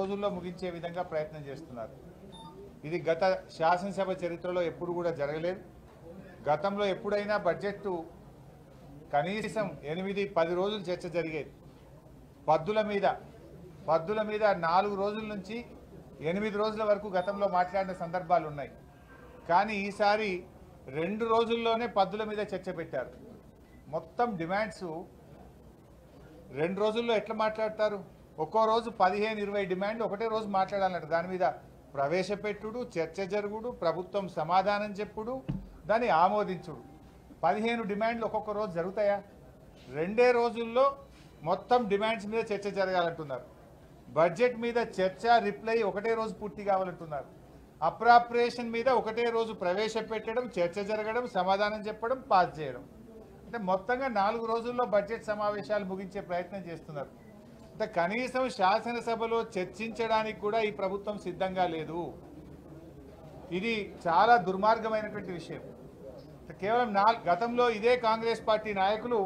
రోజుల్లో ముగించే విధంగా ప్రయత్నం చేస్తున్నారు. ఇది గత శాసనసభ చరిత్రలో ఎప్పుడు కూడా జరగలేదు. గతంలో ఎప్పుడైనా బడ్జెట్ కనీసం 8-10 రోజులు చర్చ జరిగేది. పద్దుల మీద 4 రోజుల నుంచి 8 రోజుల వరకు గతంలో మాట్లాడిన సందర్భాలు ఉన్నాయి. కానీ ఈసారి 2 రోజుల్లోనే పద్దుల మీద చర్చ పెట్టారు. మొత్తం డిమాండ్స్ 2 రోజుల్లో ఎట్లా మాట్లాడతారు? ఒక్కో రోజు 15-20 డిమాండ్లు ఒకటే రోజు మాట్లాడాలంట. దాని మీద ప్రవేశపెట్టుడు, చర్చ జరుగుడు, ప్రభుత్వం సమాధానం చెప్పుడు, దాన్ని ఆమోదించుడు. 15 డిమాండ్లు ఒక్కొక్క రోజు జరుగుతాయా? 2 రోజుల్లో మొత్తం డిమాండ్స్ మీద చర్చ జరగాలంటున్నారు. బడ్జెట్ మీద చర్చ, రిప్లై ఒకటే రోజు పూర్తి కావాలంటున్నారు. అప్రాప్రియేషన్ మీద ఒకటే రోజు ప్రవేశపెట్టడం, చర్చ జరగడం, సమాధానం చెప్పడం, పాస్ చేయడం. అంటే మొత్తంగా 4 రోజుల్లో బడ్జెట్ సమావేశాలు ముగించే ప్రయత్నం చేస్తున్నారు. అంటే కనీసం శాసనసభలో చర్చించడానికి కూడా ఈ ప్రభుత్వం సిద్ధంగా లేదు. ఇది చాలా దుర్మార్గమైనటువంటి విషయం. కేవలం గతంలో ఇదే కాంగ్రెస్ పార్టీ నాయకులు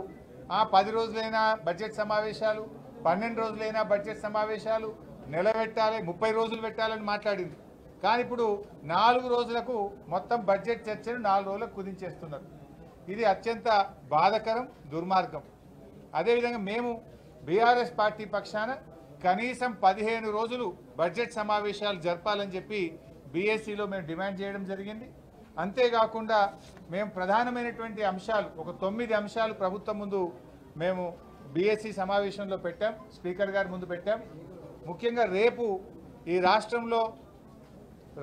10 రోజులైనా బడ్జెట్ సమావేశాలు, 12 రోజులైనా బడ్జెట్ సమావేశాలు, నెల పెట్టాలి, 30 రోజులు పెట్టాలని మాట్లాడింది. కానీ ఇప్పుడు 4 రోజులకు మొత్తం బడ్జెట్ చర్చను 4 రోజులకు కుదించేస్తున్నారు. ఇది అత్యంత బాధకరం, దుర్మార్గం. అదేవిధంగా మేము బీఆర్ఎస్ పార్టీ పక్షాన కనీసం 15 రోజులు బడ్జెట్ సమావేశాలు జరపాలని చెప్పి బీఎస్సీలో మేము డిమాండ్ చేయడం జరిగింది. అంతేకాకుండా మేము ప్రధానమైనటువంటి అంశాలు ఒక 9 అంశాలు ప్రభుత్వం ముందు మేము బీఎస్సీ సమావేశంలో పెట్టాం, స్పీకర్ గారి ముందు పెట్టాం. ముఖ్యంగా రేపు ఈ రాష్ట్రంలో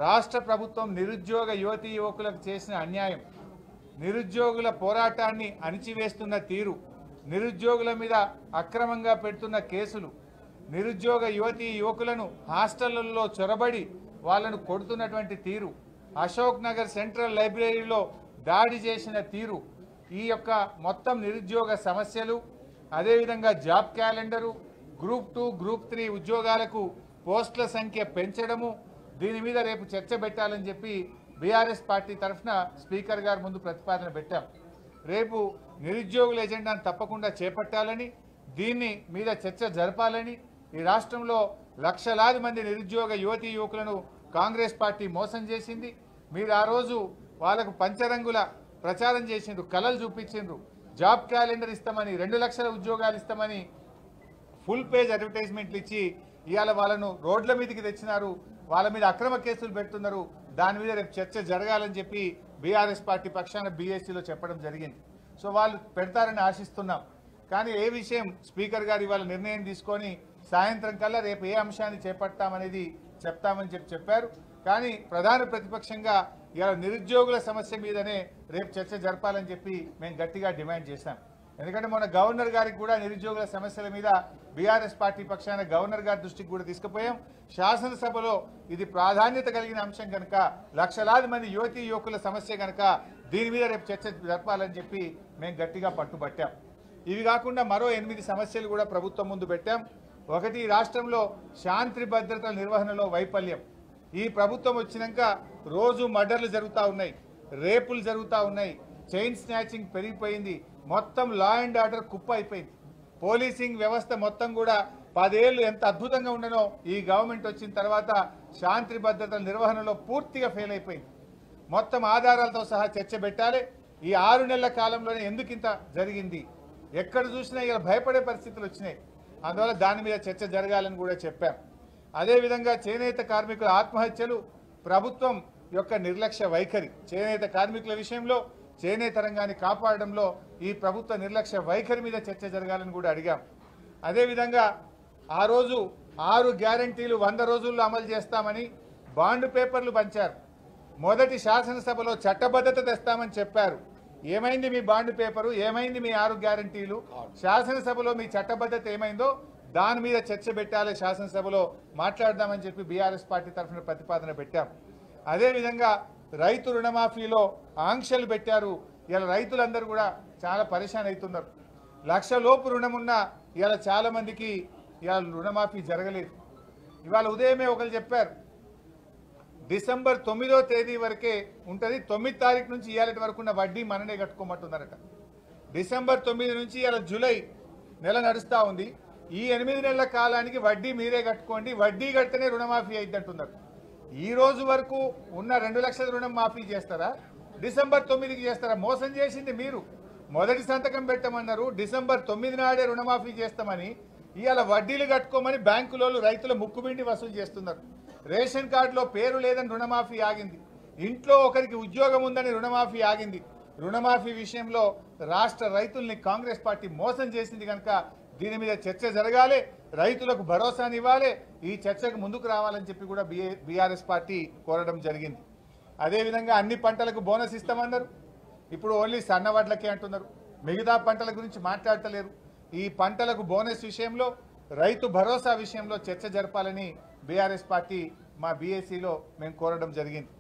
రాష్ట్ర ప్రభుత్వం నిరుద్యోగ యువతీ యువకులకు చేసిన అన్యాయం, నిరుద్యోగుల పోరాటాన్ని అణిచివేస్తున్న తీరు, నిరుద్యోగుల మీద అక్రమంగా పెడుతున్న కేసులు, నిరుద్యోగ యువతీ యువకులను హాస్టళ్లలో చొరబడి వాళ్ళను కొడుతున్నటువంటి తీరు, అశోక్ నగర్ సెంట్రల్ లైబ్రరీలో దాడి చేసిన తీరు, ఈ యొక్క మొత్తం నిరుద్యోగ సమస్యలు, అదేవిధంగా జాబ్ క్యాలెండరు, గ్రూప్ 2, గ్రూప్ 3 ఉద్యోగాలకు పోస్టుల సంఖ్య పెంచడము, దీని మీద రేపు చర్చ పెట్టాలని చెప్పి బీఆర్ఎస్ పార్టీ తరఫున స్పీకర్ గారి ముందు ప్రతిపాదన పెట్టాం. రేపు నిరుద్యోగుల ఎజెండాను తప్పకుండా చేపట్టాలని, దీన్ని మీద చర్చ జరపాలని, ఈ రాష్ట్రంలో లక్షలాది మంది నిరుద్యోగ యువతీ యువకులను కాంగ్రెస్ పార్టీ మోసం చేసింది. మీరు ఆ రోజు వాళ్ళకు పంచరంగుల ప్రచారం చేసిండ్రు, కలలు చూపించిండ్రు, జాబ్ క్యాలెండర్ ఇస్తామని, 2 లక్షల ఉద్యోగాలు ఇస్తామని ఫుల్ పేజ్ అడ్వర్టైజ్మెంట్లు ఇచ్చి ఇవాళ వాళ్ళను రోడ్ల మీదకి తెచ్చినారు, వాళ్ళ మీద అక్రమ కేసులు పెడుతున్నారు. దాని మీద రేపు చర్చ జరగాలని చెప్పి బీఆర్ఎస్ పార్టీ పక్షాన బీఎస్సీలో చెప్పడం జరిగింది. సో వాళ్ళు పెడతారని ఆశిస్తున్నాం. కానీ ఏ విషయం స్పీకర్ గారు ఇవాళ నిర్ణయం తీసుకొని సాయంత్రం కల్లా రేపు ఏ అంశాన్ని చేపడతామనేది చెప్తామని చెప్పారు. కానీ ప్రధాన ప్రతిపక్షంగా ఇవాళ నిరుద్యోగుల సమస్య మీదనే రేపు చర్చ జరపాలని చెప్పి మేము గట్టిగా డిమాండ్ చేశాం. ఎందుకంటే మొన్న గవర్నర్ గారికి కూడా నిరుద్యోగుల సమస్యల మీద బీఆర్ఎస్ పార్టీ పక్షాన గవర్నర్ గారి దృష్టికి కూడా తీసుకుపోయాం. శాసనసభలో ఇది ప్రాధాన్యత కలిగిన అంశం కనుక, లక్షలాది మంది యువతీ యువకుల సమస్య కనుక దీని మీద రేపు చర్చ జరపాలని చెప్పి మేము గట్టిగా పట్టుబట్టాం. ఇవి కాకుండా మరో 8 సమస్యలు కూడా ప్రభుత్వం ముందు పెట్టాం. ఒకటి, రాష్ట్రంలో శాంతి భద్రతల నిర్వహణలో వైఫల్యం. ఈ ప్రభుత్వం వచ్చినాక రోజు మర్డర్లు జరుగుతూ ఉన్నాయి, రేపులు జరుగుతూ ఉన్నాయి, చైన్ స్నాచింగ్ పెరిగిపోయింది, మొత్తం లా అండ్ ఆర్డర్ కుప్ప అయిపోయింది. పోలీసింగ్ వ్యవస్థ మొత్తం కూడా 10 ఏళ్ళు ఎంత అద్భుతంగా ఉండనో ఈ గవర్నమెంట్ వచ్చిన తర్వాత శాంతి భద్రతల నిర్వహణలో పూర్తిగా ఫెయిల్ అయిపోయింది. మొత్తం ఆధారాలతో సహా చర్చ పెట్టాలి. ఈ 6 నెలల కాలంలోనే ఎందుకు ఇంత జరిగింది, ఎక్కడ చూసినా ఇలా భయపడే పరిస్థితులు వచ్చినాయి. అందువల్ల దాని మీద చర్చ జరగాలని కూడా చెప్పాం. అదేవిధంగా చేనేత కార్మికుల ఆత్మహత్యలు, ప్రభుత్వం యొక్క నిర్లక్ష్య వైఖరి, చేనేత కార్మికుల విషయంలో చేనేత రంగాన్ని కాపాడడంలో ఈ ప్రభుత్వ నిర్లక్ష్య వైఖరి మీద చర్చ జరగాలని కూడా అడిగాం. అదేవిధంగా ఆ రోజు 6 గ్యారంటీలు 100 రోజుల్లో అమలు చేస్తామని బాండ్ పేపర్లు పంచారు. మొదటి శాసనసభలో చట్టబద్ధత తెస్తామని చెప్పారు. ఏమైంది మీ బాండ్ పేపరు, ఏమైంది మీ 6 గ్యారంటీలు? శాసనసభలో మీ చట్టబద్ధత ఏమైందో దాని మీద చర్చ పెట్టాలి, శాసనసభలో మాట్లాడదామని చెప్పి బీఆర్ఎస్ పార్టీ తరఫున ప్రతిపాదన పెట్టాం. అదేవిధంగా రైతు రుణమాఫీలో ఆంక్షలు పెట్టారు. ఇలా రైతులందరూ కూడా చాలా పరేషాన్ అవుతున్నారు. 1 లక్ష లోపు రుణమున్నా ఇలా చాలా మందికి ఇలా రుణమాఫీ జరగలేదు. ఇవాళ ఉదయమే ఒకరు చెప్పారు, డిసెంబర్ 9వ తేదీ వరకే ఉంటుంది, 9 తారీఖు నుంచి ఇవాళ వరకు ఉన్న వడ్డీ మననే కట్టుకోమంటున్నారట. డిసెంబర్ 9 నుంచి ఇలా జూలై నెల నడుస్తూ ఉంది. ఈ 8 నెలల కాలానికి వడ్డీ మీరే కట్టుకోండి, వడ్డీ కడితేనే రుణమాఫీ అయిద్దంటున్నారు. ఈ రోజు వరకు ఉన్న 2 లక్షల రుణం మాఫీ చేస్తారా? డిసెంబర్ 9కి చేస్తారా? మోసం చేసింది మీరు. మొదటి సంతకం పెట్టమన్నారు, డిసెంబర్ 9 నాడే రుణమాఫీ చేస్తామని ఇవాళ వడ్డీలు కట్టుకోమని బ్యాంకులోళ్ళు రైతుల ముక్కుబిండి వసూలు చేస్తున్నారు. రేషన్ కార్డులో పేరు లేదని రుణమాఫీ ఆగింది. ఇంట్లో ఒకరికి ఉద్యోగం ఉందని రుణమాఫీ ఆగింది. రుణమాఫీ విషయంలో రాష్ట్ర రైతుల్ని కాంగ్రెస్ పార్టీ మోసం చేసింది కనుక దీని మీద చర్చ జరగాలి, రైతులకు భరోసానివ్వాలి, ఈ చర్చకు ముందుకు రావాలని చెప్పి కూడా బీఆర్ఎస్ పార్టీ కోరడం జరిగింది. అదేవిధంగా అన్ని పంటలకు బోనస్ ఇస్తామన్నారు. ఇప్పుడు ఓన్లీ సన్నవడ్లకే అంటున్నారు, మిగతా పంటల గురించి మాట్లాడతలేరు. ఈ పంటలకు బోనస్ విషయంలో, రైతు భరోసా విషయంలో చర్చ జరపాలని బీఆర్ఎస్ పార్టీ మా బీఏసీలో మేము కోరడం జరిగింది.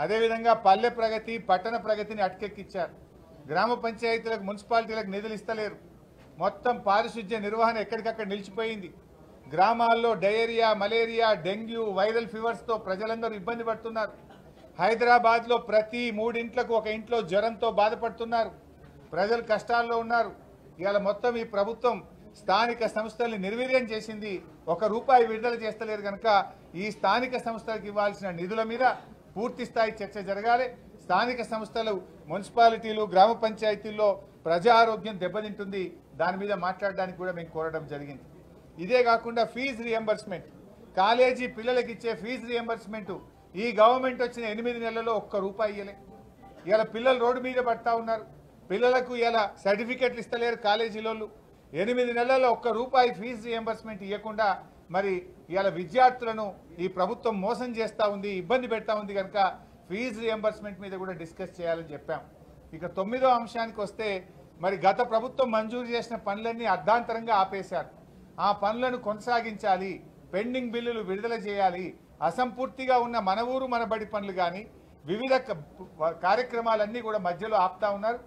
అదేవిధంగా పల్లె ప్రగతి, పట్టణ ప్రగతిని అటకెక్కిచ్చారు. గ్రామ పంచాయతీలకు, మున్సిపాలిటీలకు నిధులు ఇస్తలేరు. మొత్తం పారిశుధ్య నిర్వహణ ఎక్కడికక్కడ నిలిచిపోయింది. గ్రామాల్లో డయేరియా, మలేరియా, డెంగ్యూ, వైరల్ ఫీవర్స్తో ప్రజలందరూ ఇబ్బంది పడుతున్నారు. హైదరాబాద్లో ప్రతి 3 ఇంట్లకు ఒక ఇంట్లో జ్వరంతో బాధపడుతున్నారు. ప్రజలు కష్టాల్లో ఉన్నారు. ఇవాళ మొత్తం ఈ ప్రభుత్వం స్థానిక సంస్థల్ని నిర్వీర్యం చేసింది. ₹1 విడుదల చేస్తలేరు కనుక ఈ స్థానిక సంస్థలకు ఇవ్వాల్సిన నిధుల మీద పూర్తి స్థాయి చర్చ జరగాలి. స్థానిక సంస్థలు, మున్సిపాలిటీలు, గ్రామ పంచాయతీల్లో ప్రజా ఆరోగ్యం దెబ్బతింటుంది. దాని మీద మాట్లాడడానికి కూడా మేము కోరడం జరిగింది. ఇదే కాకుండా ఫీజు రియంబర్స్మెంట్, కాలేజీ పిల్లలకి ఇచ్చే ఫీజు రియంబర్స్మెంట్ ఈ గవర్నమెంట్ వచ్చిన 8 నెలల్లో ₹1 ఇయ్యలే. ఇలా పిల్లలు రోడ్డు మీద పడతా ఉన్నారు. పిల్లలకు ఇలా సర్టిఫికెట్లు ఇస్తలేరు కాలేజీలోళ్ళు. 8 నెలల్లో ₹1 ఫీజు రియంబర్స్మెంట్ ఇవ్వకుండా మరి ఇలా విద్యార్థులను ఈ ప్రభుత్వం మోసం చేస్తూ ఉంది, ఇబ్బంది పెడతా ఉంది కనుక ఫీజు రియంబర్స్మెంట్ మీద కూడా డిస్కస్ చేయాలని చెప్పాం. ఇక 9వ అంశానికి వస్తే మరి గత ప్రభుత్వం మంజూరు చేసిన పనులన్నీ అర్ధాంతరంగా ఆపేశారు. ఆ పనులను కొనసాగించాలి, పెండింగ్ బిల్లులు విడుదల చేయాలి, అసంపూర్తిగా ఉన్న మన ఊరు మన బడి పనులు కానీ వివిధ కార్యక్రమాలన్నీ కూడా మధ్యలో ఆపుతా ఉన్నారు.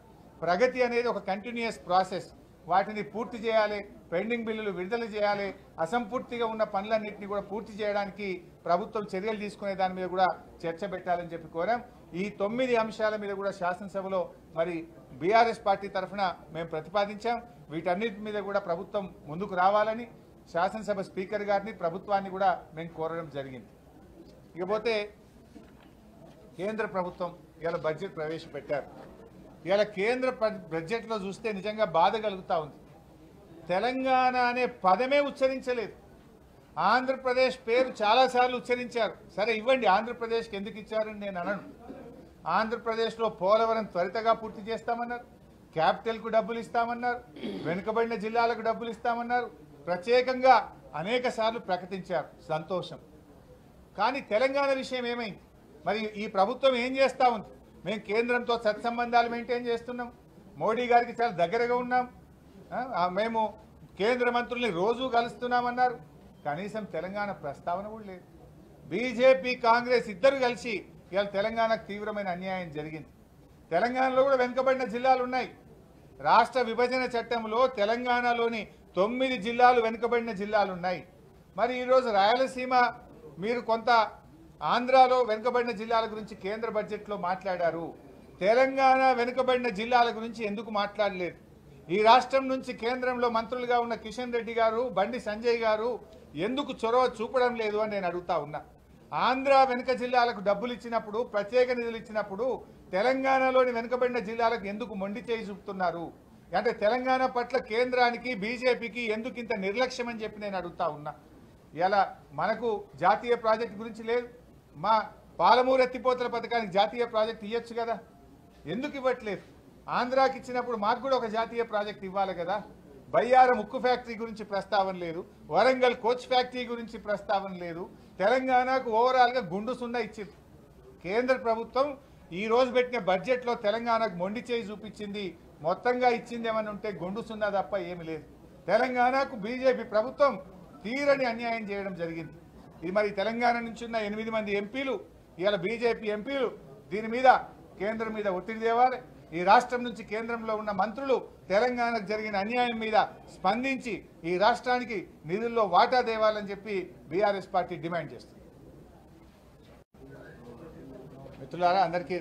ప్రగతి అనేది ఒక కంటిన్యూయస్ ప్రాసెస్. వాటిని పూర్తి చేయాలి, పెండింగ్ బిల్లులు విడుదల చేయాలి, అసంపూర్తిగా ఉన్న పనులన్నింటినీ కూడా పూర్తి చేయడానికి ప్రభుత్వం చర్యలు తీసుకునే దాని మీద కూడా చర్చ పెట్టాలని చెప్పి కోరాం. ఈ 9 అంశాల మీద కూడా శాసనసభలో మరి బీఆర్ఎస్ పార్టీ తరఫున మేము ప్రతిపాదించాం. వీటన్నిటి మీద కూడా ప్రభుత్వం ముందుకు రావాలని శాసనసభ స్పీకర్ గారిని, ప్రభుత్వాన్ని కూడా మేము కోరడం జరిగింది. ఇకపోతే కేంద్ర ప్రభుత్వం ఇలా బడ్జెట్ ప్రవేశపెట్టారు. ఇలా కేంద్ర బడ్జెట్లో చూస్తే నిజంగా బాధ కలుగుతూ ఉంది. తెలంగాణ అనే పదమే ఉచ్చరించలేదు. ఆంధ్రప్రదేశ్ పేరు చాలాసార్లు ఉచ్చరించారు. సరే ఇవ్వండి, ఆంధ్రప్రదేశ్కి ఎందుకు ఇచ్చారని నేను అనను. ఆంధ్రప్రదేశ్లో పోలవరం త్వరితగా పూర్తి చేస్తామన్నారు, క్యాపిటల్కు డబ్బులు ఇస్తామన్నారు, వెనుకబడిన జిల్లాలకు డబ్బులు ఇస్తామన్నారు, ప్రత్యేకంగా అనేక సార్లు ప్రకటించారు. సంతోషం. కానీ తెలంగాణ విషయం ఏమైంది? మరి ఈ ప్రభుత్వం ఏం చేస్తూ ఉంది? మేము కేంద్రంతో సత్సంబంధాలు మెయింటైన్ చేస్తున్నాం, మోడీ గారికి చాలా దగ్గరగా ఉన్నాం, మేము కేంద్ర మంత్రుల్ని రోజూ కలుస్తున్నామన్నారు. కనీసం తెలంగాణ ప్రస్తావన కూడా లేదు. బీజేపీ, కాంగ్రెస్ ఇద్దరు కలిసి ఇవాళ తెలంగాణకు తీవ్రమైన అన్యాయం జరిగింది. తెలంగాణలో కూడా వెనుకబడిన జిల్లాలు ఉన్నాయి. రాష్ట్ర విభజన చట్టంలో తెలంగాణలోని 9 జిల్లాలు వెనుకబడిన జిల్లాలు ఉన్నాయి. మరి ఈరోజు రాయలసీమ, మీరు కొంత ఆంధ్రాలో వెనుకబడిన జిల్లాల గురించి కేంద్ర బడ్జెట్లో మాట్లాడారు. తెలంగాణ వెనుకబడిన జిల్లాల గురించి ఎందుకు మాట్లాడలేదు? ఈ రాష్ట్రం నుంచి కేంద్రంలో మంత్రులుగా ఉన్న కిషన్ రెడ్డి గారు, బండి సంజయ్ గారు ఎందుకు చొరవ చూపడం లేదు అని నేను అడుగుతా ఉన్నా. ఆంధ్ర వెనుక జిల్లాలకు డబ్బులు ఇచ్చినప్పుడు, ప్రత్యేక నిధులు ఇచ్చినప్పుడు తెలంగాణలోని వెనుకబడిన జిల్లాలకు ఎందుకు మొండి చేయి చూపుతున్నారు? అంటే తెలంగాణ పట్ల కేంద్రానికి, బీజేపీకి ఎందుకు ఇంత నిర్లక్ష్యం అని చెప్పి నేను అడుగుతా ఉన్నా. ఇలా మనకు జాతీయ ప్రాజెక్టు గురించి లేదు. మా పాలమూరు ఎత్తిపోతల పథకానికి జాతీయ ప్రాజెక్టు ఇవ్వచ్చు కదా, ఎందుకు ఇవ్వట్లేదు? ఆంధ్రాకి ఇచ్చినప్పుడు మాకు కూడా ఒక జాతీయ ప్రాజెక్టు ఇవ్వాలి కదా. బయ్యారం ఉక్కు ఫ్యాక్టరీ గురించి ప్రస్తావన లేదు, వరంగల్ కోచ్ ఫ్యాక్టరీ గురించి ప్రస్తావన లేదు. తెలంగాణకు ఓవరాల్గా గుండు సున్నా ఇచ్చింది. కేంద్ర ప్రభుత్వం ఈ రోజు పెట్టిన బడ్జెట్లో తెలంగాణకు మొండి చేయి చూపించింది. మొత్తంగా ఇచ్చింది ఏమని ఉంటే గుండు సున్నా తప్ప ఏమి లేదు. తెలంగాణకు బీజేపీ ప్రభుత్వం తీరని అన్యాయం చేయడం జరిగింది. ఇది మరి తెలంగాణ నుంచి ఉన్న 8 మంది ఎంపీలు, ఇవాళ బీజేపీ ఎంపీలు దీని మీద కేంద్రం మీద ఒత్తిడి తేవాలి. ఈ రాష్ట్రం నుంచి కేంద్రంలో ఉన్న మంత్రులు తెలంగాణకు జరిగిన అన్యాయం మీద స్పందించి ఈ రాష్ట్రానికి నిధుల్లో వాటా తేవాలని చెప్పి బీఆర్ఎస్ పార్టీ డిమాండ్ చేస్తుంది. మిత్రులారా, అందరికీ